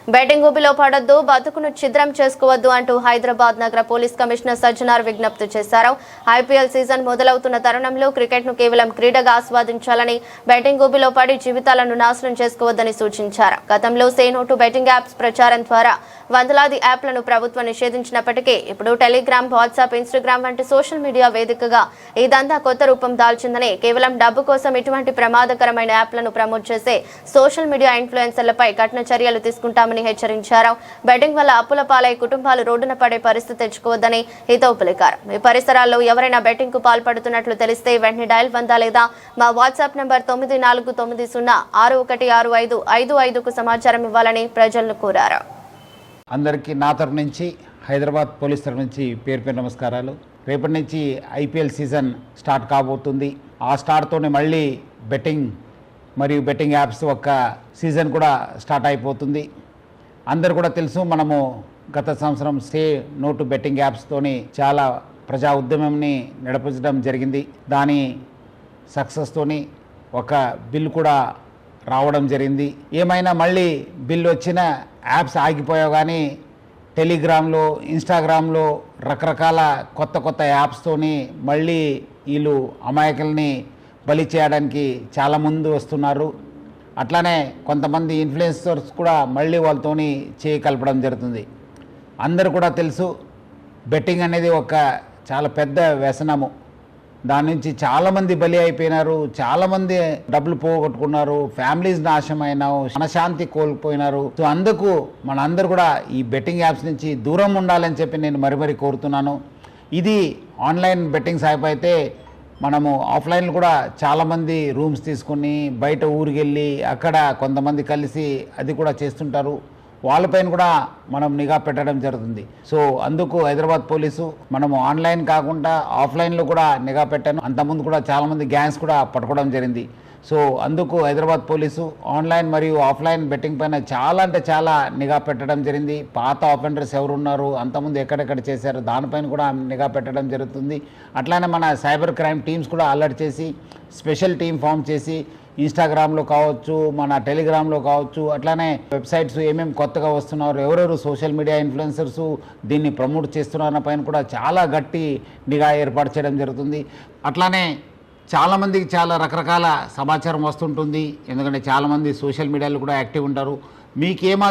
Betting ఊబిలో పడొద్దు, బతుకును ఛిద్రం చేసుకోవద్దు అంటూ హైదరాబాద్ నగర పోలీస్ కమిషనర్ సజ్జనార్ విజ్ఞప్తి చేశారు. ఐపీఎల్ సీజన్ మొదలవుతున్న తరుణంలో క్రికెట్ను కేవలం క్రీడగా ఆస్వాదించాలని, బెట్టింగ్ ఊబిలో పడి జీవితాలను నాశనం చేసుకోవద్దని సూచించారు. గతంలో say no to betting apps ప్రచారం ద్వారా వందలాది యాప్లను ప్రభుత్వం నిషేధించినప్పటికీ ఇప్పుడు టెలిగ్రామ్, వాట్సాప్, ఇన్స్టాగ్రామ్ వంటి సోషల్ మీడియా వేదికగా ఇదంతా కొత్త రూపం దాల్చిందని, కేవలం డబ్బు కోసం ఇటువంటి ప్రమాదకరమైన యాప్లను ప్రమోట్ చేసే సోషల్ మీడియా ఇన్ఫ్లుయెన్సర్లపై కఠిన చర్యలు తీసుకుంటామని హెచ్చరించారు. బెట్టింగ్ వల్ల అప్పుల పాలై కుటుంబాలు రోడ్డున పడే పరిస్థితి తెచ్చుకోవద్దని హితవు పలికారు. మీ పరిసరాల్లో ఎవరైనా బెట్టింగ్ కు పాల్పడుతున్నట్లు తెలిస్తే వెంటనే డయల్ 100 లేదా మా వాట్సాప్ నంబర్ 9490616555కు సమాచారం ఇవ్వాలని ప్రజలను కోరారు. అందరికీ నా తరపు నుంచి, హైదరాబాద్ పోలీస్ తరపు నుంచి పేరు నమస్కారాలు. రేపటి నుంచి ఐపీఎల్ సీజన్ స్టార్ట్ కాబోతుంది. ఆ స్టార్ట్తోనే మళ్ళీ బెట్టింగ్ మరియు బెట్టింగ్ యాప్స్ ఒక సీజన్ కూడా స్టార్ట్ అయిపోతుంది. అందరు కూడా తెలుసు, మనము గత సంవత్సరం సే నో టు బెట్టింగ్ యాప్స్తోని చాలా ప్రజా ఉద్యమంని నడిపించడం జరిగింది. దాని సక్సెస్తోని ఒక బిల్ కూడా రావడం జరిగింది. ఏమైనా మళ్ళీ బిల్ వచ్చిన యాప్స్ ఆగిపోయావు, కానీ టెలిగ్రామ్లో, ఇన్స్టాగ్రామ్లో రకరకాల కొత్త యాప్స్తోని మళ్ళీ వీళ్ళు అమాయకుల్ని బలి చేయడానికి చాలా ముందు వస్తున్నారు. అట్లానే కొంతమంది ఇన్ఫ్లుయెన్సర్స్ కూడా మళ్ళీ వాళ్ళతోని చేయి కలపడం జరుగుతుంది. అందరూ కూడా తెలుసు, బెట్టింగ్ అనేది ఒక చాలా పెద్ద వ్యసనము. దాని నుంచి చాలామంది బలి అయిపోయినారు, చాలామంది డబ్బులు పోగొట్టుకున్నారు, ఫ్యామిలీస్ నాశనమైనారు, మనశాంతి కోల్పోయినారు. సో అందుకు మనందరూ కూడా ఈ బెట్టింగ్ యాప్స్ నుంచి దూరం ఉండాలని చెప్పి నేను మరీ కోరుతున్నాను. ఇది ఆన్లైన్ బెట్టింగ్స్ అయిపోతే మనము ఆఫ్లైన్లో కూడా చాలామంది రూమ్స్ తీసుకొని బయట ఊరికి వెళ్ళి అక్కడ కొంతమంది కలిసి అది కూడా చేస్తుంటారు. వాళ్ళపైన కూడా మనం నిఘా పెట్టడం జరుగుతుంది. సో అందుకు హైదరాబాద్ పోలీసు మనము ఆన్లైన్ కాకుండా ఆఫ్లైన్లో కూడా నిఘా పెట్టాను. అంతకుముందు కూడా చాలామంది గ్యాంగ్స్ కూడా పట్టుకోవడం జరిగింది. సో అందుకు హైదరాబాద్ పోలీసు ఆన్లైన్ మరియు ఆఫ్లైన్ బెట్టింగ్ పైన చాలా నిఘా పెట్టడం జరిగింది. పాత ఆఫెండర్స్ ఎవరున్నారు, అంతకుముందు ఎక్కడెక్కడ చేశారు, దానిపైన కూడా నిఘా పెట్టడం జరుగుతుంది. అట్లానే మన సైబర్ క్రైమ్ టీమ్స్ కూడా అలర్ట్ చేసి స్పెషల్ టీం ఫామ్ చేసి ఇన్స్టాగ్రామ్లో కావచ్చు, మన టెలిగ్రామ్లో కావచ్చు, అట్లానే వెబ్సైట్స్ ఏమేమి కొత్తగా వస్తున్నారు, ఎవరెవరు సోషల్ మీడియా ఇన్ఫ్లుయెన్సర్స్ దీన్ని ప్రమోట్ చేస్తున్న పైన కూడా చాలా గట్టి నిఘా ఏర్పాటు చేయడం జరుగుతుంది. అట్లానే చాలామందికి చాలా రకరకాల సమాచారం వస్తుంటుంది. ఎందుకంటే చాలామంది సోషల్ మీడియాలో కూడా యాక్టివ్ ఉంటారు. మీకేమాది